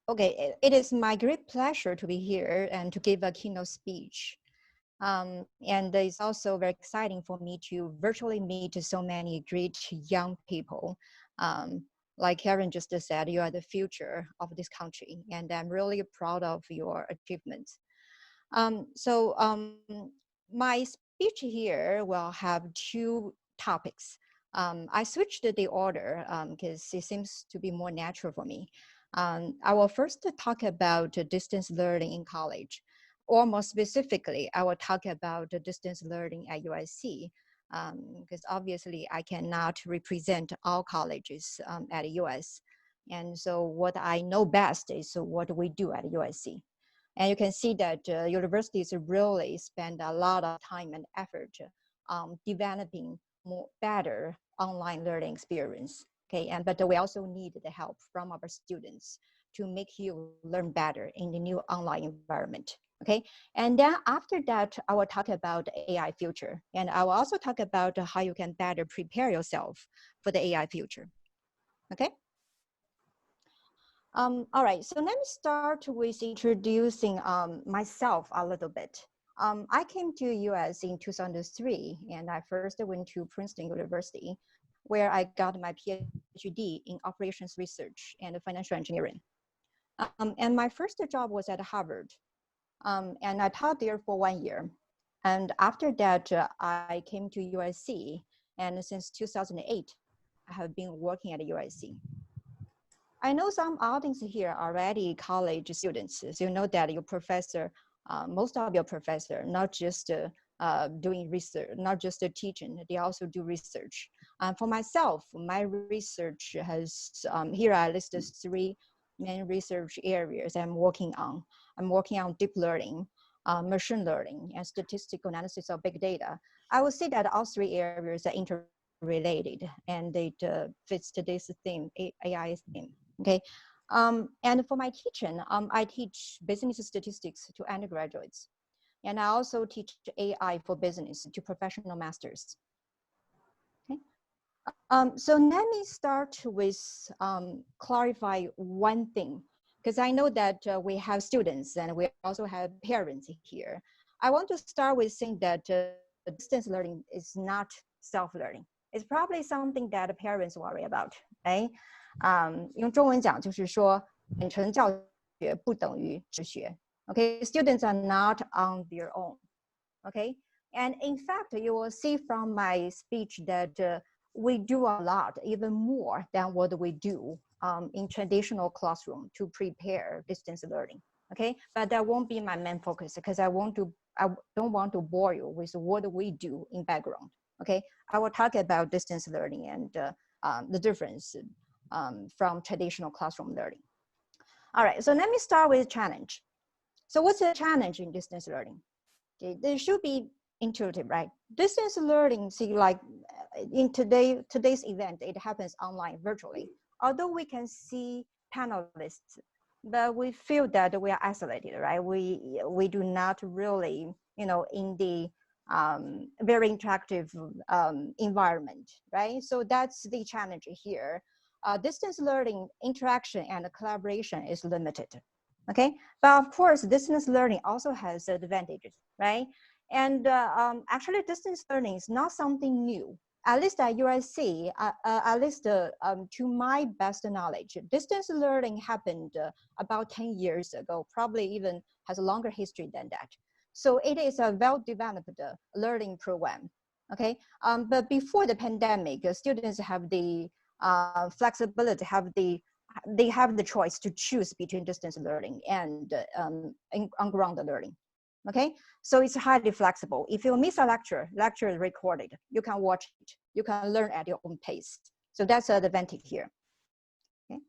Okay, it is my great pleasure to be here and to give a keynote speech. And it's also very exciting for me to virtually meet so many great young people. Like Karen just said, you are the future of this country, and I'm really proud of your achievements. My speech here will have two topics. I switched the order because it seems to be more natural for me. I will first talk about distance learning in college, or more specifically, I will talk about distance learning at USC, because obviously I cannot represent all colleges at US. And so what I know best is what we do at USC. And you can see that universities really spend a lot of time and effort developing better online learning experience. Okay, but we also need the help from our students to make you learn better in the new online environment. Okay, and then after that, I will talk about AI future, and I will also talk about how you can better prepare yourself for the AI future. Okay. All right, so let me start with introducing myself a little bit. I came to US in 2003, and I first went to Princeton University, where I got my PhD in operations research and financial engineering. And my first job was at Harvard, and I taught there for 1 year. And after that, I came to USC, and since 2008, I have been working at USC. I know some audience here are already college students, so you know that your professor, most of your professor, not just doing research, not just teaching, they also do research. For myself, my research has, here I listed 3 main research areas I'm working on. I'm working on deep learning, machine learning, and statistical analysis of big data. I would say that all 3 areas are interrelated, and it fits today's theme, AI theme. Okay, and for my teaching, I teach business statistics to undergraduates, and I also teach AI for business to professional masters. Okay, so let me start with clarify one thing, because I know that we have students and we also have parents here. I want to start with saying that distance learning is not self-learning. It's probably something that parents worry about, right? 用中文讲就是说，远程教学不等于直学。Okay, students are not on their own. Okay, and in fact, you will see from my speech that we do a lot, even more than what we do in traditional classroom to prepare distance learning. Okay, but that won't be my main focus because I don't want to bore you with what we do in background. Okay, I will talk about distance learning and the difference from traditional classroom learning. All right, so let me start with challenge. So what's the challenge in distance learning? Okay, there should be intuitive, right? Distance learning, see, like in today's event, it happens online, virtually. Although we can see panelists, but we feel that we are isolated, right? We do not really, you know, in the very interactive environment, right? So that's the challenge here. Distance learning interaction and collaboration is limited, okay? But of course, distance learning also has advantages, right? And actually, distance learning is not something new. At least at USC, at least to my best knowledge, distance learning happened about 10 years ago, probably even has a longer history than that. So it is a well-developed learning program, okay? But before the pandemic, students have the flexibility, they have the choice to choose between distance learning and on-ground learning. Okay, so it's highly flexible. If you miss a lecture is recorded. You can watch it. You can learn at your own pace. So that's the advantage here. Okay.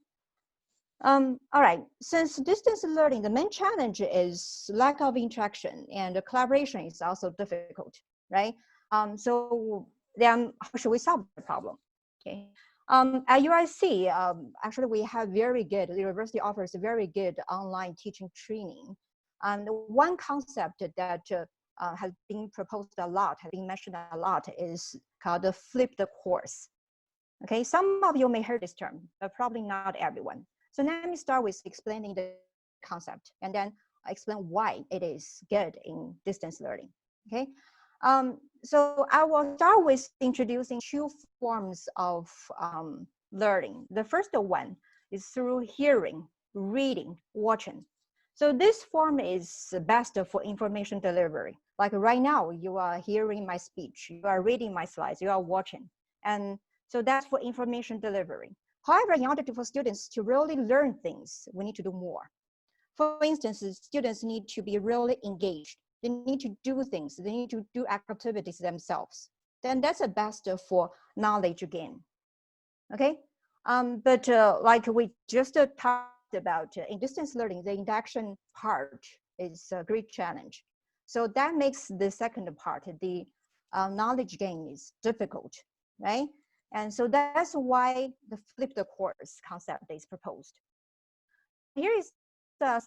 All right, since distance learning, the main challenge is lack of interaction, and the collaboration is also difficult, right? So then how should we solve the problem? Okay. At UIC, actually we have the university offers very good online teaching training. And one concept that has been proposed a lot, has been mentioned a lot, is called the flipped course. Okay, some of you may heard this term, but probably not everyone. So let me start with explaining the concept and then explain why it is good in distance learning, okay? So I will start with introducing two forms of learning. The first one is through hearing, reading, watching. So this form is best for information delivery. Like right now, you are hearing my speech, you are reading my slides, you are watching. And so that's for information delivery. However, in order for students to really learn things, we need to do more. For instance, students need to be really engaged. They need to do things. They need to do activities themselves. Then that's the best for knowledge gain. Okay, but like we just talked about in distance learning, the interaction part is a great challenge. So that makes the second part, the knowledge gain, is difficult, right? And so that's why the flipped course concept is proposed. Here is the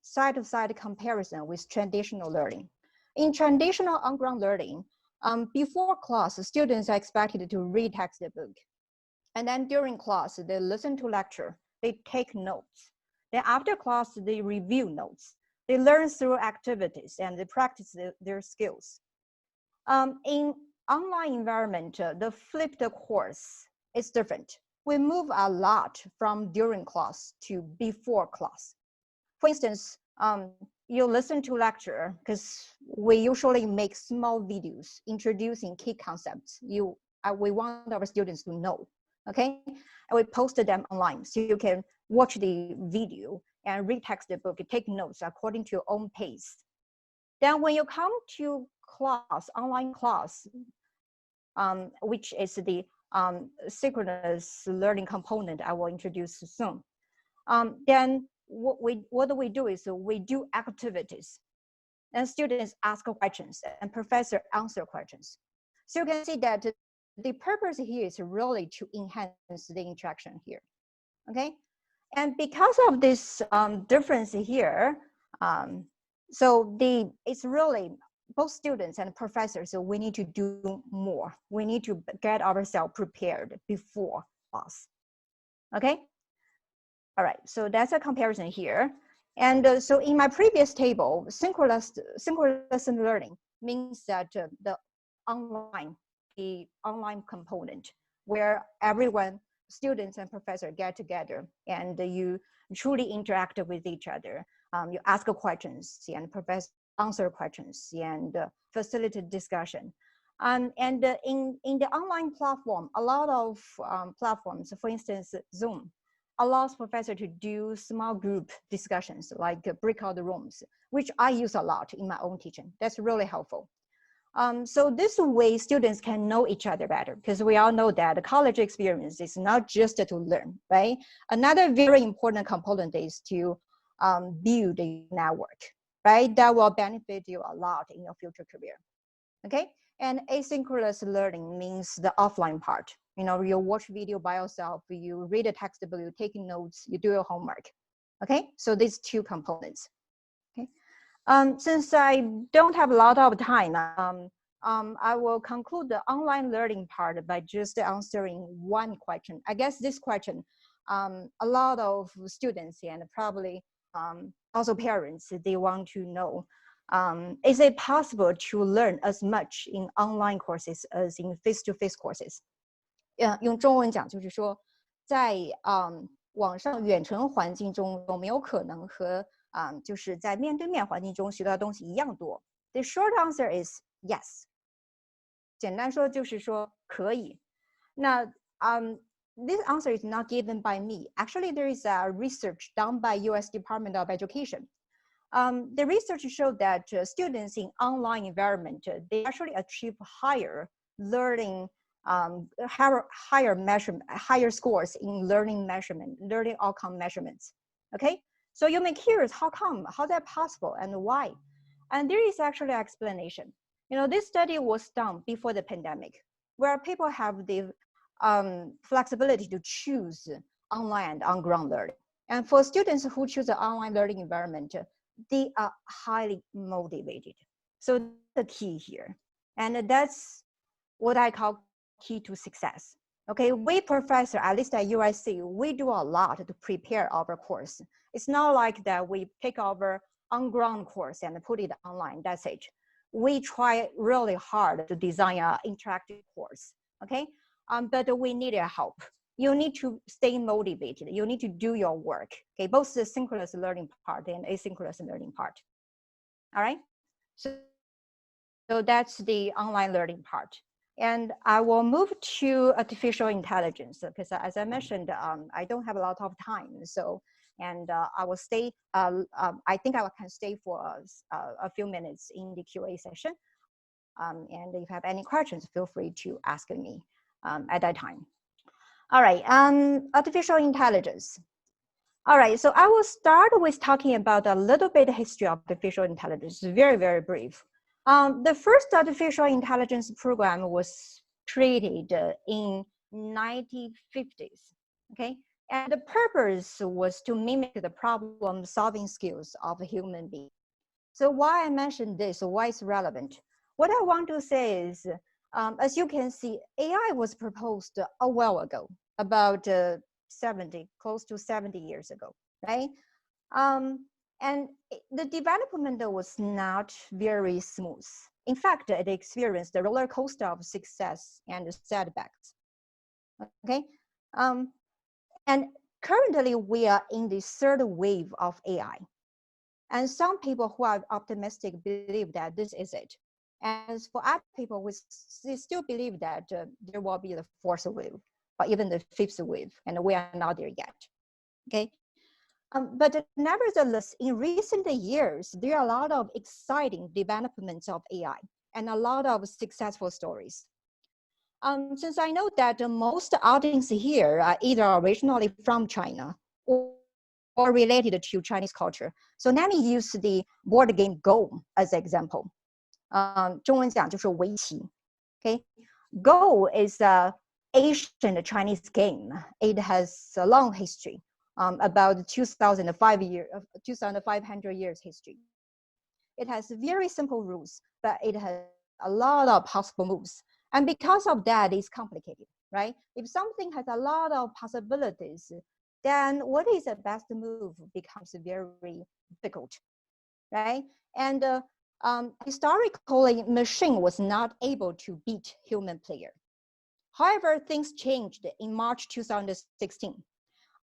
side-to-side comparison with traditional learning. In traditional on-ground learning, before class, students are expected to read textbook. And then during class, they listen to lecture, they take notes. Then after class, they review notes. They learn through activities and they practice their skills. In online environment, the flipped course is different. We move a lot from during class to before class. For instance, you listen to lecture because we usually make small videos introducing key concepts we want our students to know, okay? And we posted them online so you can watch the video and read textbook, take notes according to your own pace. Then when you come to class, online class, which is the synchronous learning component I will introduce soon, then what do we do is we do activities and students ask questions and professor answer questions. So you can see that the purpose here is really to enhance the interaction here, okay? And because of this difference here, so it's really both students and professors, so we need to do more. We need to get ourselves prepared before class, okay? All right, so that's a comparison here. And so in my previous table, synchronous learning means that the online component where everyone, students and professor get together and you truly interact with each other. You ask questions and professor answer questions and facilitate discussion. And in the online platform, a lot of platforms, for instance, Zoom, allows professor to do small group discussions like breakout rooms, which I use a lot in my own teaching. That's really helpful. So this way students can know each other better because we all know that the college experience is not just to learn, right? Another very important component is to build a network, right? That will benefit you a lot in your future career, okay? And asynchronous learning means the offline part. You know, you watch video by yourself, you read a textbook, you take notes, you do your homework, okay? So these two components, okay? Since I don't have a lot of time, I will conclude the online learning part by just answering one question. I guess this question, a lot of students and probably also parents, they want to know, is it possible to learn as much in online courses as in face-to-face courses? 用中文讲就是说，在网上远程环境中有没有可能和就是在面对面环境中学到的东西一样多 ？The short answer is yes。简单说就是说可以。那this answer is not given by me. Actually, there is a research done by U.S. Department of Education. The research showed that students in online environment, they actually achieve higher learning, higher scores in learning outcome measurements. Okay, so you may curious, how come? How's that possible and why? And there is actually an explanation. You know, this study was done before the pandemic, where people have the flexibility to choose online and on-ground learning. And for students who choose an online learning environment, they are highly motivated. So that's the key here. And that's what I call key to success. Okay, we professor, at least at UIC, we do a lot to prepare our course. It's not like that we pick our on-ground course and put it online, that's it. We try really hard to design an interactive course, okay? But we need your help. You need to stay motivated. You need to do your work, okay? Both the synchronous learning part and asynchronous learning part, all right? So that's the online learning part. And I will move to artificial intelligence because as I mentioned, I don't have a lot of time. So, and I will stay, I think I can stay for a few minutes in the QA session. And if you have any questions, feel free to ask me at that time. All right, artificial intelligence. All right, so I will start with talking about a little bit of history of artificial intelligence, very, very brief. The first artificial intelligence program was created in 1950s, okay? And the purpose was to mimic the problem-solving skills of a human being. So why I mentioned this, why it's relevant? What I want to say is, as you can see, AI was proposed a while ago, about 70, close to 70 years ago, right? And the development was not very smooth. In fact, it experienced a roller coaster of success and setbacks, okay? And currently we are in the third wave of AI. And some people who are optimistic believe that this is it. And for other people, we still believe that there will be the fourth wave, or even the fifth wave, and we are not there yet, okay? But nevertheless, in recent years, there are a lot of exciting developments of AI and a lot of successful stories. Since I know that most audience here are either originally from China or related to Chinese culture, so let me use the board game Go as an example. 中文讲就是围棋. Okay, Go is an ancient Chinese game. It has a long history. About 2,500 years history. It has very simple rules, but it has a lot of possible moves. And because of that, it's complicated, right? If something has a lot of possibilities, then what is the best move becomes very difficult, right? And historically, machine was not able to beat human player. However, things changed in March 2016.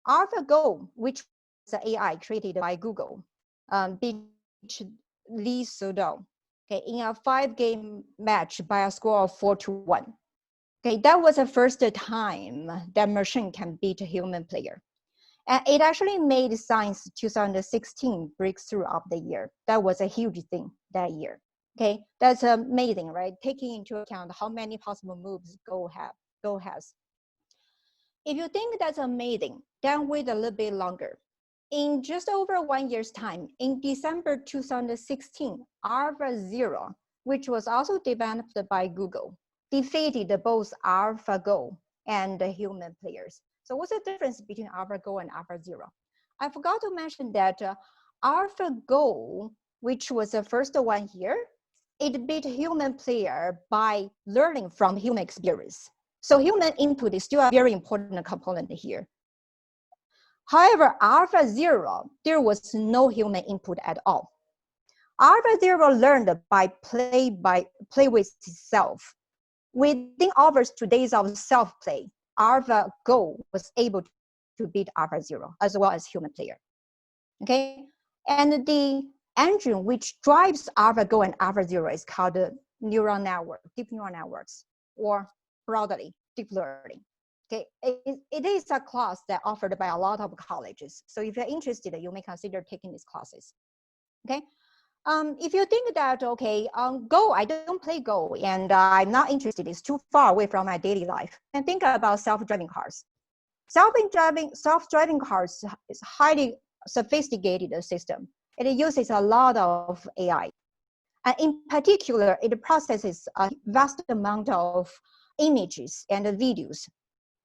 AlphaGo, which is an AI created by Google, beat Li Sudou, okay, in a 5-game match by a score of 4-1. Okay, that was the first time that machine can beat a human player. And it actually made Science 2016 breakthrough of the year. That was a huge thing that year. Okay, that's amazing, right? Taking into account how many possible moves Go has. If you think that's amazing, then wait a little bit longer. In just over 1 year's time, in December 2016, AlphaZero, which was also developed by Google, defeated both AlphaGo and the human players. So what's the difference between AlphaGo and AlphaZero? I forgot to mention that AlphaGo, which was the first one here, it beat human player by learning from human experience. So human input is still a very important component here. However, AlphaZero, there was no human input at all. AlphaZero learned by play with itself. Within hours to days of self-play, AlphaGo was able to beat AlphaZero as well as human player. Okay, and the engine which drives AlphaGo and AlphaZero is called the neural network, deep neural networks, or broadly, deep learning. Okay, it is a class that offered by a lot of colleges. So if you're interested, you may consider taking these classes. Okay, if you think that, okay, Go, I don't play Go and I'm not interested, it's too far away from my daily life, and think about self-driving cars. Self-driving cars is a highly sophisticated system. It uses a lot of AI. And in particular, it processes a vast amount of images and videos,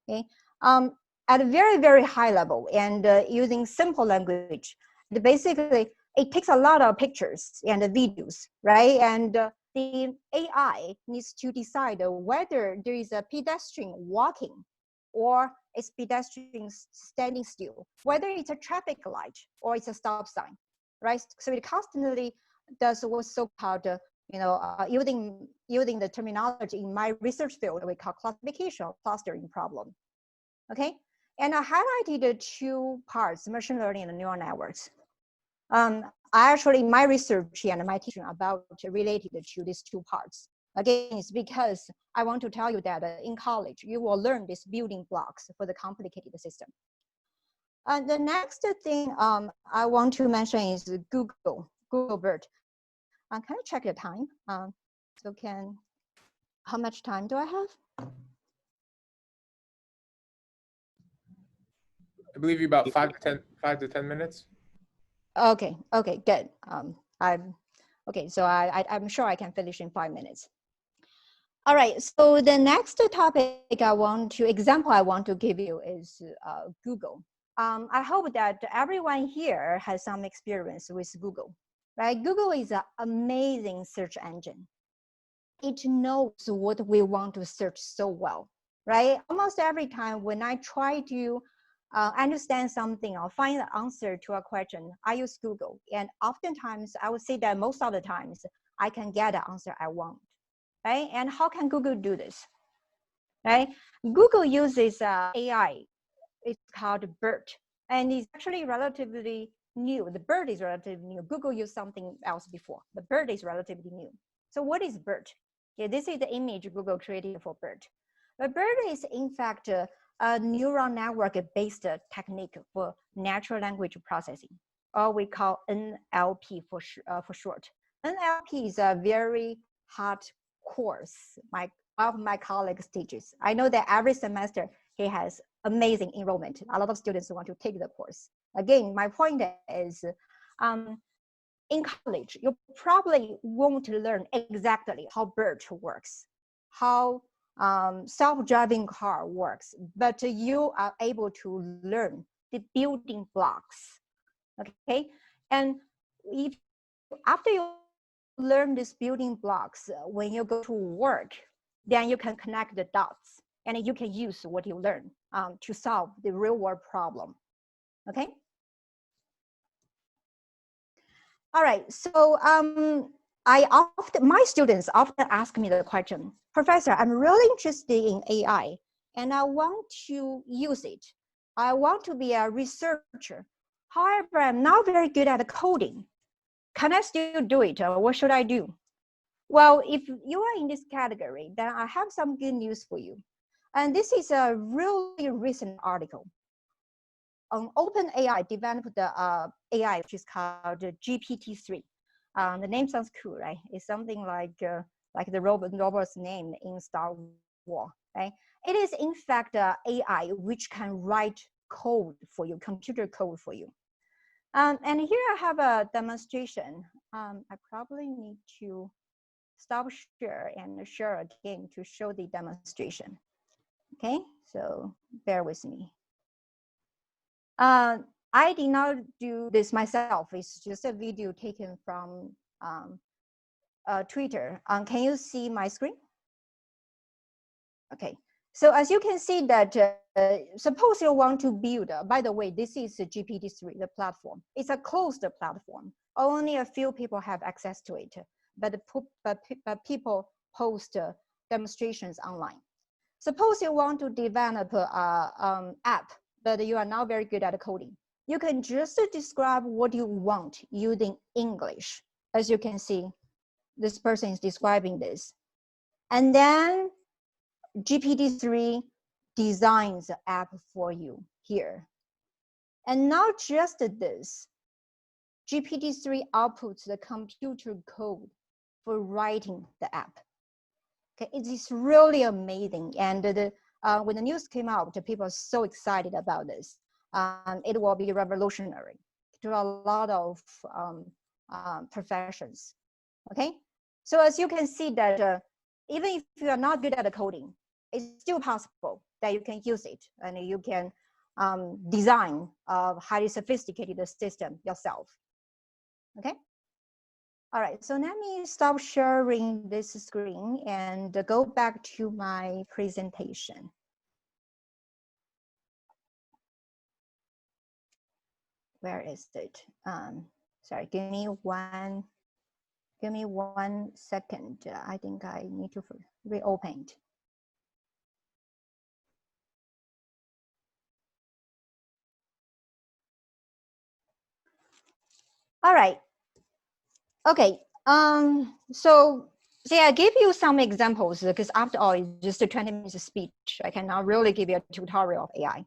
okay, at a very, very high level and using simple language. It takes a lot of pictures and videos, right? And the AI needs to decide whether there is a pedestrian walking or a pedestrian standing still, whether it's a traffic light or it's a stop sign, right? So it constantly does what's so-called, using the terminology in my research field we call classification or clustering problem, okay? And I highlighted 2 parts, machine learning and neural networks. I actually, my research and my teaching about related to these 2 parts. Again, it's because I want to tell you that in college, you will learn these building blocks for the complicated system. The next thing I want to mention is Google BERT. Can I check the time? How much time do I have? I believe you about 5 to 10 minutes. Okay, good. Okay, so I'm sure I can finish in 5 minutes. All right, so the next topic example I want to give you is Google. I hope that everyone here has some experience with Google, right? Google is an amazing search engine. It knows what we want to search so well, right? Almost every time when I try to understand something or find the answer to a question, I use Google. And oftentimes, I would say that most of the times, I can get the answer I want, right? And how can Google do this, right? Google uses AI. It's called BERT. And it's actually relatively new. The BERT is relatively new. Google used something else before. The BERT is relatively new. So what is BERT? Okay, this is the image Google created for BERT. But BERT is, in fact, a neural network-based technique for natural language processing, or we call NLP for short. NLP is a very hot course one of my colleagues teaches. I know that every semester he has amazing enrollment. A lot of students want to take the course. Again, my point is, in college, you probably won't learn exactly how BERT works, how self-driving car works, but you are able to learn the building blocks, okay? And if after you learn these building blocks, when you go to work, then you can connect the dots and you can use what you learn to solve the real world problem, okay? All right, so my students often ask me the question, Professor, I'm really interested in AI and I want to use it. I want to be a researcher. However, I'm not very good at coding. Can I still do it? Or what should I do? Well, if you are in this category, then I have some good news for you. And this is a really recent article. OpenAI developed the AI, which is called GPT-3. The name sounds cool, right? It's something like the robot's name in Star Wars, right? It is in fact AI which can write code for you, computer code for you. And here I have a demonstration. I probably need to stop share and share again to show the demonstration. Okay, so bear with me. I did not do this myself. It's just a video taken from Twitter. Can you see my screen? Okay. So as you can see that, suppose you want to build, by the way, this is GPT-3, the platform. It's a closed platform. Only a few people have access to it, but people post demonstrations online. Suppose you want to develop an app, but you are not very good at coding. You can just describe what you want using English. As you can see, this person is describing this. And then GPT-3 designs the app for you here. And not just this, GPT-3 outputs the computer code for writing the app. Okay, it is really amazing. And when the news came out, people are so excited about this. It will be revolutionary to a lot of professions. Okay, so as you can see that even if you are not good at coding, it's still possible that you can use it and you can design a highly sophisticated system yourself. Okay. All right, so let me stop sharing this screen and go back to my presentation. where is it? Sorry, give me one second. I think I need to reopen it. All right. Okay. So I give you some examples because after all, it's just a 20 minutes of speech. I cannot really give you a tutorial of AI.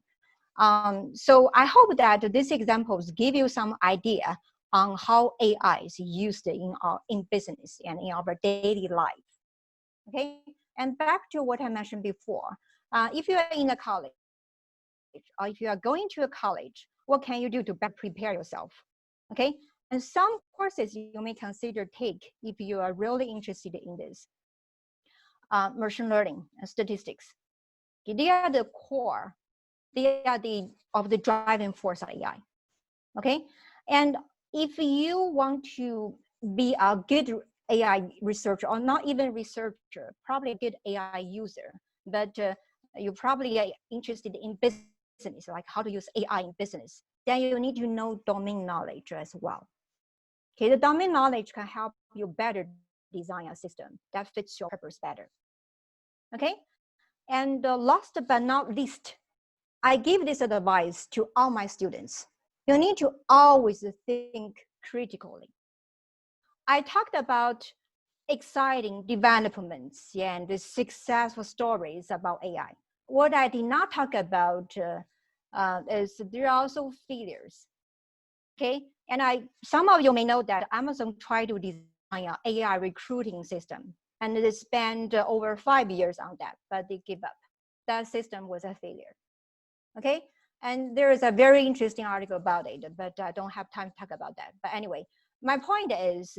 So I hope that these examples give you some idea on how AI is used in business and in our daily life. Okay. And back to what I mentioned before, if you are in a college or if you are going to a college, what can you do to better prepare yourself? Okay. And some courses you may consider take if you are really interested in this. Machine learning and statistics. They are the core. They are the driving force of AI. Okay. And if you want to be a good AI researcher, or not even researcher, probably a good AI user, but you probably are interested in business, like how to use AI in business, then you need to know domain knowledge as well. Okay, the domain knowledge can help you better design a system that fits your purpose better. Okay, and last but not least, I give this advice to all my students. You need to always think critically. I talked about exciting developments and the successful stories about AI. What I did not talk about is there are also failures. Okay, and some of you may know that Amazon tried to design an AI recruiting system, and they spent over 5 years on that, but they gave up. That system was a failure. Okay, and there is a very interesting article about it, but I don't have time to talk about that. But anyway, my point is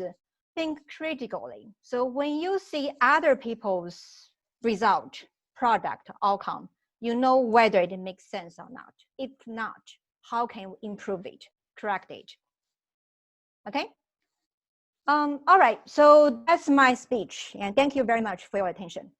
think critically. So when you see other people's result, product, outcome, you know whether it makes sense or not. If not, how can you improve it, correct it? Okay. All right, so that's my speech, and thank you very much for your attention.